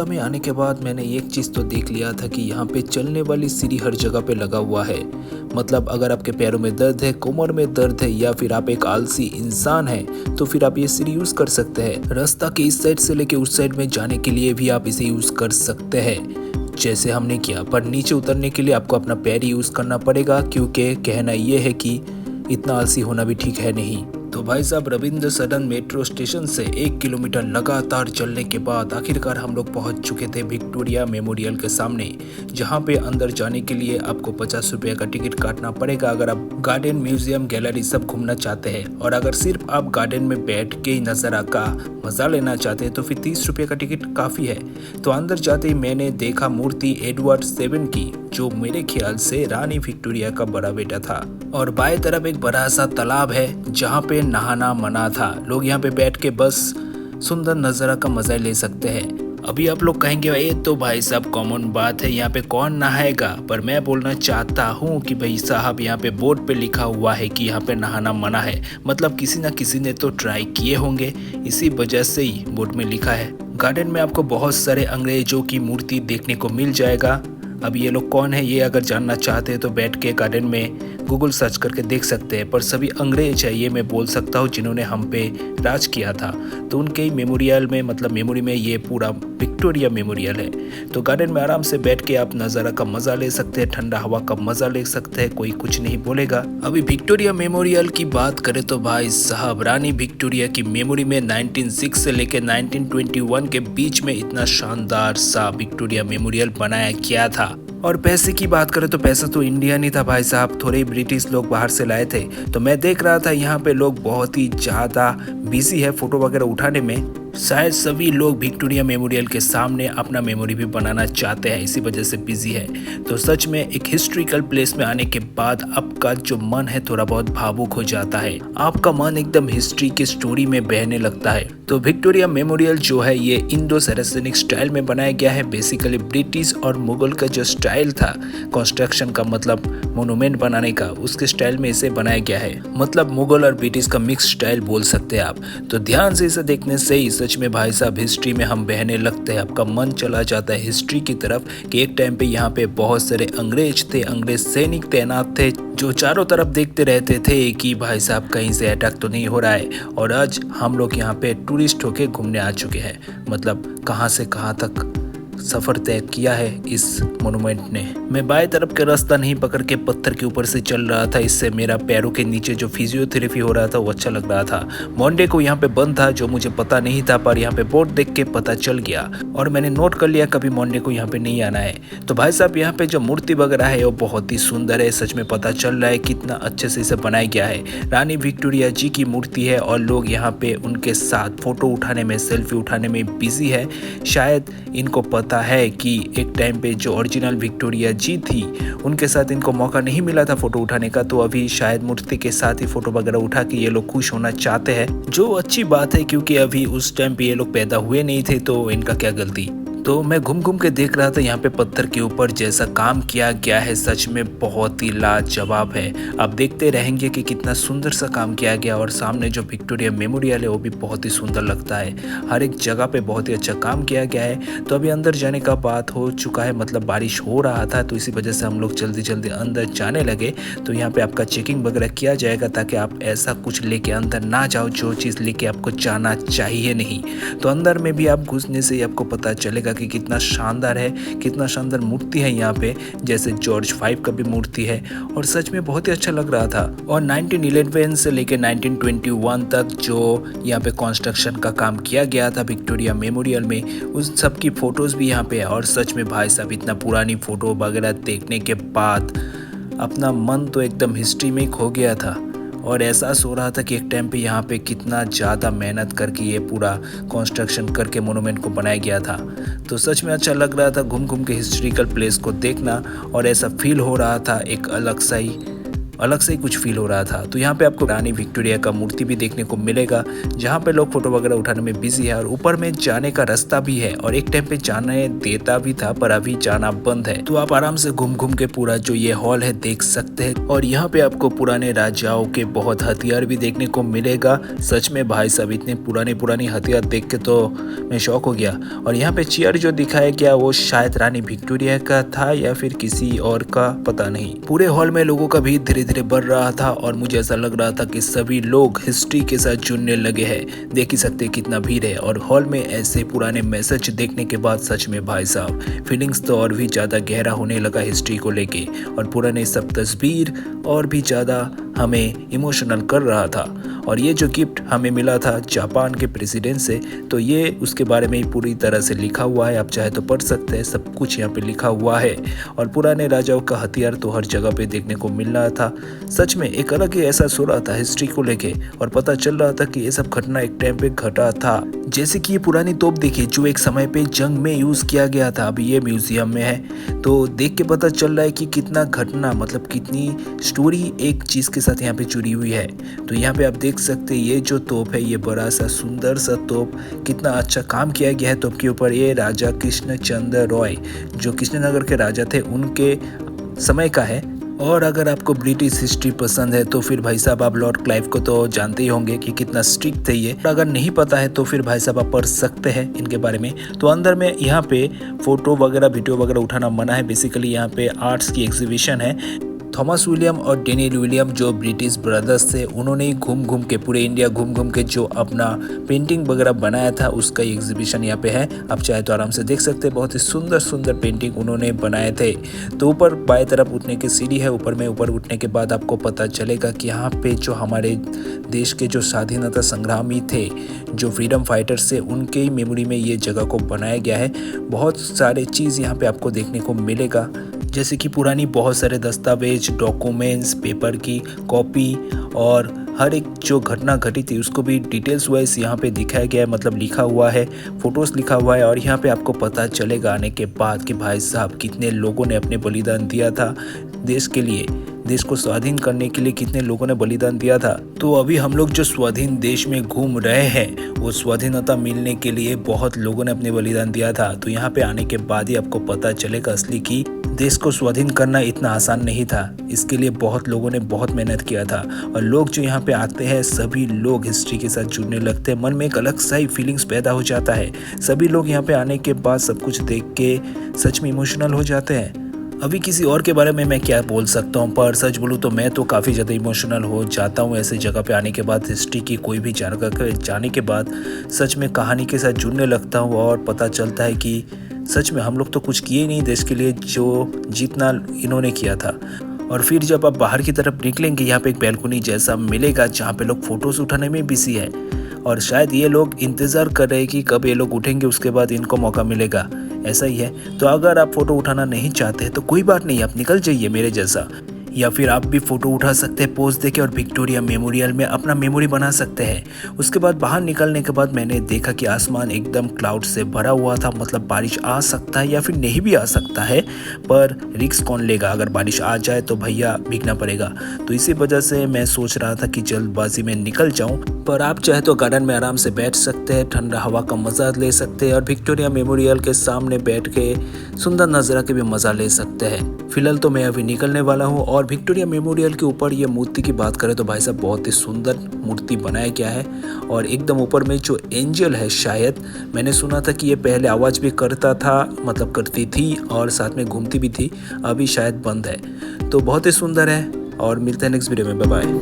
कोलकाता में आने के बाद मैंने एक चीज़ तो देख लिया था कि यहाँ पे चलने वाली सीढ़ी हर जगह पे लगा हुआ है। मतलब अगर आपके पैरों में दर्द है, कमर में दर्द है या फिर आप एक आलसी इंसान हैं तो फिर आप ये सीढ़ी यूज़ कर सकते हैं। रास्ता के इस साइड से लेके उस साइड में जाने के लिए भी आप इसे यूज़ कर सकते हैं जैसे हमने किया। पर नीचे उतरने के लिए आपको अपना पैर ही यूज़ करना पड़ेगा क्योंकि कहना ये है कि इतना आलसी होना भी ठीक है नहीं। तो भाई साहब रविंद्र सदन मेट्रो स्टेशन से 1 किलोमीटर लगातार चलने के बाद आखिरकार हम लोग पहुंच चुके थे विक्टोरिया मेमोरियल के सामने, जहां पे अंदर जाने के लिए आपको 50 रुपये का टिकट काटना पड़ेगा अगर आप गार्डन, म्यूजियम, गैलरी सब घूमना चाहते हैं। और अगर सिर्फ आप गार्डन में बैठ के ही नज़ारा का मज़ा लेना चाहते हैं तो फिर 30 रुपये का टिकट काफ़ी है। तो अंदर जाते ही मैंने देखा मूर्ति एडवर्ड 7 की, जो मेरे ख्याल से रानी विक्टोरिया का बड़ा बेटा था। और बाएं तरफ एक बड़ा सा तालाब है जहाँ पे नहाना मना था। लोग यहाँ पे बैठ के बस सुंदर नज़ारा का मजा ले सकते हैं। अभी आप लोग कहेंगे ये तो भाई साहब कॉमन बात है, यहाँ पे कौन नहाएगा। पर मैं बोलना चाहता हूँ कि भाई साहब यहाँ पे बोर्ड पे लिखा हुआ है कि यहाँ पे नहाना मना है। मतलब किसी न किसी ने तो ट्राई किए होंगे, इसी वजह से ही बोर्ड में लिखा है। गार्डन में आपको बहुत सारे अंग्रेजों की मूर्ति देखने को मिल जाएगा। अब ये लोग कौन है ये अगर जानना चाहते हैं तो बैठ के गार्डन में गूगल सर्च करके देख सकते हैं। पर सभी अंग्रेज है ये मैं बोल सकता हूँ जिन्होंने हम पे राज किया था। तो उनके ही मेमोरियल में, मतलब मेमोरी में ये पूरा विक्टोरिया मेमोरियल है। तो गार्डन में आराम से बैठ के आप नज़ारा का मज़ा ले सकते हैं, ठंडा हवा का मज़ा ले सकते हैं, कोई कुछ नहीं बोलेगा। अभी विक्टोरिया मेमोरियल की बात करें तो भाई साहब रानी विक्टोरिया की मेमोरी में 1906 से लेकर 1921 के बीच में इतना शानदार सा विक्टोरिया मेमोरियल बनाया गया था। और पैसे की बात करें तो पैसा तो इंडिया नहीं था भाई साहब, थोड़े ही ब्रिटिश लोग बाहर से लाए थे। तो मैं देख रहा था यहाँ पे लोग बहुत ही ज़्यादा बिजी है फोटो वगैरह उठाने में। शायद सभी लोग विक्टोरिया मेमोरियल के सामने अपना मेमोरी भी बनाना चाहते हैं, इसी वजह से बिजी है। तो सच में एक हिस्ट्रिकल प्लेस में आने के बाद आपका जो मन है थोड़ा बहुत भावुक हो जाता है, आपका मन एकदम हिस्ट्री की स्टोरी में बहने लगता है। तो विक्टोरिया मेमोरियल जो है ये इंडो सैरासेनिक स्टाइल में बनाया गया है। बेसिकली ब्रिटिश और मुगल का जो स्टाइल था कंस्ट्रक्शन का, मतलब मोनूमेंट बनाने का, उसके स्टाइल में इसे बनाया गया है। मतलब मुगल और ब्रिटिश का मिक्स स्टाइल बोल सकते हैं आप। तो ध्यान से इसे देखने से ही सच में भाई साहब हिस्ट्री में हम बहने लगते हैं। आपका मन चला जाता है हिस्ट्री की तरफ कि एक टाइम पे यहाँ पे बहुत सारे अंग्रेज थे, अंग्रेज सैनिक तैनात थे जो चारों तरफ देखते रहते थे कि भाई साहब कहीं से अटैक तो नहीं हो रहा है। और आज हम लोग यहाँ पे टूरिस्ट होके घूमने आ चुके हैं। मतलब कहाँ से कहाँ तक सफर तय किया है इस मोनूमेंट ने। मैं बाएं तरफ का रास्ता नहीं पकड़ के पत्थर के ऊपर से चल रहा था, इससे मेरा पैरों के नीचे जो फिजियोथेरेपी हो रहा था वो अच्छा लग रहा था। मंडे को यहाँ पे बंद था जो मुझे पता नहीं था, पर यहाँ पे बोर्ड देख के पता चल गया और मैंने नोट कर लिया कभी मंडे को यहाँ पे नहीं आना है। तो भाई साहब यहाँ पे जो मूर्ति वगैरह है वो बहुत ही सुंदर है। सच में पता चल रहा है कितना अच्छे से इसे बनाया गया है। रानी विक्टोरिया जी की मूर्ति है और लोग यहाँ पे उनके साथ फोटो उठाने में, सेल्फी उठाने में बिजी है। शायद इनको पता है कि एक टाइम पे जो ओरिजिनल विक्टोरिया जी थी उनके साथ इनको मौका नहीं मिला था फोटो उठाने का, तो अभी शायद मूर्ति के साथ ही फोटो वगैरह उठा के ये लोग खुश होना चाहते हैं, जो अच्छी बात है क्योंकि अभी उस टाइम पे ये लोग पैदा हुए नहीं थे तो इनका क्या गलती। तो मैं घूम घूम के देख रहा था यहाँ पे पत्थर के ऊपर जैसा काम किया गया है सच में बहुत ही लाजवाब है। आप देखते रहेंगे कि कितना सुंदर सा काम किया गया। और सामने जो विक्टोरिया मेमोरियल है वो भी बहुत ही सुंदर लगता है। हर एक जगह पे बहुत ही अच्छा काम किया गया है। तो अभी अंदर जाने का बात हो चुका है, मतलब बारिश हो रहा था तो इसी वजह से हम लोग जल्दी जल्दी अंदर जाने लगे। तो यहाँ पे आपका चेकिंग वगैरह किया जाएगा ताकि आप ऐसा कुछ लेके अंदर ना जाओ जो चीज़ लेके आपको जाना चाहिए नहीं। तो अंदर में भी आप घुसने से ही आपको पता चलेगा कि कितना शानदार है, कितना शानदार मूर्ति है यहाँ पे, जैसे जॉर्ज 5 का भी मूर्ति है। और सच में बहुत ही अच्छा लग रहा था। और 1911 से लेकर 1921 तक जो यहाँ पे कंस्ट्रक्शन का काम किया गया था विक्टोरिया मेमोरियल में, उस सब की फोटोज भी यहाँ पे है। और सच में भाई साहब इतना पुरानी फोटो वगैरह देखने के बाद अपना मन तो एकदम हिस्ट्री में खो गया था। और एहसास हो रहा था कि एक टाइम पे यहाँ पे कितना ज़्यादा मेहनत करके ये पूरा कंस्ट्रक्शन करके मोनूमेंट को बनाया गया था। तो सच में अच्छा लग रहा था घूम घूम के हिस्ट्रिकल प्लेस को देखना और ऐसा फील हो रहा था एक अलग सा ही अलग से ही कुछ फील हो रहा था। तो यहाँ पे आपको रानी विक्टोरिया का मूर्ति भी देखने को मिलेगा, जहाँ पे लोग फोटो वगैरह उठाने में बिजी है और ऊपर में जाने का रास्ता भी है और एक टाइम पे जाने देता भी था पर अभी जाना बंद है। तो आप आराम से घूम घूम के पूरा जो ये हॉल है देख सकते हैं और यहाँ पे आपको पुराने राजाओं के बहुत हथियार भी देखने को मिलेगा। सच में भाई साहब इतने पुरानी हथियार देख के तो मैं शॉक हो गया। और यहाँ पे चेयर जो दिखाया गया वो शायद रानी विक्टोरिया का था या फिर किसी और का, पता नहीं। पूरे हॉल में लोगों का भीड़ धीरे धीरे बढ़ रहा था और मुझे ऐसा लग रहा था कि सभी लोग हिस्ट्री के साथ जुड़ने लगे हैं। देख ही सकते कितना भीड़ है और हॉल में ऐसे पुराने मैसेज देखने के बाद सच में भाई साहब फीलिंग्स तो और भी ज्यादा गहरा होने लगा हिस्ट्री को लेके और पुराने सब तस्वीर और भी ज्यादा हमें इमोशनल कर रहा था। और ये जो गिफ्ट हमें मिला था जापान के प्रेसिडेंट से, तो ये उसके बारे में ही पूरी तरह से लिखा हुआ है, आप चाहे तो पढ़ सकते हैं, सब कुछ यहाँ पे लिखा हुआ है। और पुराने राजाओं का हथियार तो हर जगह पे देखने को मिल रहा था। सच में एक अलग ही एहसास हो रहा था हिस्ट्री को लेके और पता चल रहा था कि ये सब घटना एक टाइम पे घटा था। जैसे कि ये पुरानी तोप देखिए जो एक समय पे जंग में यूज किया गया था, अभी ये म्यूजियम में है। तो देख के पता चल रहा है कि कितना घटना, मतलब कितनी स्टोरी एक चीज के साथ यहाँ पे जुड़ी हुई है। तो यहाँ पे आप देख सकते हैं ये जो तोप है, ये बड़ा सा सुंदर सा तोप, कितना अच्छा काम किया गया है तोप के ऊपर। ये राजा कृष्णचंद्र रॉय जो कृष्णनगर के राजा थे उनके समय का है। और अगर आपको ब्रिटिश हिस्ट्री पसंद है तो फिर भाई साहब आप लॉर्ड क्लाइव को तो जानते ही होंगे कि कितना स्ट्रिक्ट थे ये। अगर नहीं पता है तो फिर भाई साहब आप पढ़ सकते हैं इनके बारे में। तो अंदर में यहाँ पे फोटो वगैरह वीडियो वगैरह उठाना मना है। बेसिकली यहाँ पे आर्ट्स की एग्जीबिशन है। थॉमस विलियम और डेनियल विलियम जो ब्रिटिश ब्रदर्स थे, उन्होंने ही घूम घूम के पूरे इंडिया घूम घूम के जो अपना पेंटिंग वगैरह बनाया था उसका एग्जीबिशन यहाँ पे है। आप चाहे तो आराम से देख सकते हैं, बहुत ही सुंदर सुंदर पेंटिंग उन्होंने बनाए थे। तो ऊपर बाएं तरफ उठने की सीढ़ी है, ऊपर उठने के बाद आपको पता चलेगा कि यहाँ पे जो हमारे देश के जो स्वाधीनता संग्रामी थे, जो फ्रीडम फाइटर्स थे, उनके ही मेमोरी में ये जगह को बनाया गया है। बहुत सारे चीज़ यहाँ पे आपको देखने को मिलेगा, जैसे कि पुरानी बहुत सारे दस्तावेज, डॉक्यूमेंट्स, पेपर की कॉपी और हर एक जो घटना घटी थी उसको भी डिटेल्स वाइज यहाँ पे दिखाया गया है, मतलब लिखा हुआ है, फोटोज लिखा हुआ है। और यहाँ पे आपको पता चलेगा आने के बाद कि भाई साहब कितने लोगों ने अपने बलिदान दिया था देश के लिए, देश को स्वाधीन करने के लिए कितने लोगों ने बलिदान दिया था। तो अभी हम लोग जो स्वाधीन देश में घूम रहे हैं, वो स्वाधीनता मिलने के लिए बहुत लोगों ने अपने बलिदान दिया था। तो यहाँ पे आने के बाद ही आपको पता चलेगा असली कि देश को स्वाधीन करना इतना आसान नहीं था। इसके लिए बहुत लोगों ने बहुत मेहनत किया था। और लोग जो यहाँ पे आते हैं सभी लोग हिस्ट्री के साथ जुड़ने लगते हैं, मन में एक अलग सा ही फीलिंग्स पैदा हो जाता है। सभी लोग यहाँ पे आने के बाद सब कुछ देख के सच में इमोशनल हो जाते हैं। अभी किसी और के बारे में मैं क्या बोल सकता हूँ, पर सच बोलूँ तो मैं तो काफ़ी ज़्यादा इमोशनल हो जाता हूँ ऐसे जगह पे आने के बाद। हिस्ट्री की कोई भी जानकारी जाने के बाद सच में कहानी के साथ जुड़ने लगता हूँ और पता चलता है कि सच में हम लोग तो कुछ किए नहीं देश के लिए जो जितना इन्होंने किया था। और फिर जब आप बाहर की तरफ निकलेंगे, यहाँ पे एक बैल्कनी जैसा मिलेगा जहाँ पे लोग फोटोज उठाने में बिजी है और शायद ये लोग इंतज़ार कर रहे हैं कि कब ये लोग उठेंगे उसके बाद इनको मौका मिलेगा। ऐसा ही है। तो अगर आप फोटो उठाना नहीं चाहते तो कोई बात नहीं, आप निकल जाइए मेरे जैसा, या फिर आप भी फोटो उठा सकते हैं पोज देके और विक्टोरिया मेमोरियल में अपना मेमोरी बना सकते हैं। उसके बाद बाहर निकलने के बाद मैंने देखा कि आसमान एकदम क्लाउड से भरा हुआ था, मतलब बारिश आ सकता है या फिर नहीं भी आ सकता है, पर रिस्क कौन लेगा, अगर बारिश आ जाए तो भैया भीगना पड़ेगा। तो इसी वजह से मैं सोच रहा था कि जल्दबाजी में निकल जाऊं, पर आप चाहे तो गार्डन में आराम से बैठ सकते हैं, ठंडा हवा का मजा ले सकते हैं और विक्टोरिया मेमोरियल के सामने बैठ के सुंदर नज़ारा के भी मजा ले सकते हैं। फिलहाल तो मैं अभी निकलने वाला हूँ। और विक्टोरिया मेमोरियल के ऊपर ये मूर्ति की बात करें तो भाई साहब बहुत ही सुंदर मूर्ति बनाया गया है। और एकदम ऊपर में जो एंजल है, शायद मैंने सुना था कि ये पहले आवाज़ भी करता था, मतलब करती थी और साथ में घूमती भी थी, अभी शायद बंद है। तो बहुत ही सुंदर है और मिलते हैं नेक्स्ट वीडियो में, बाय बाय।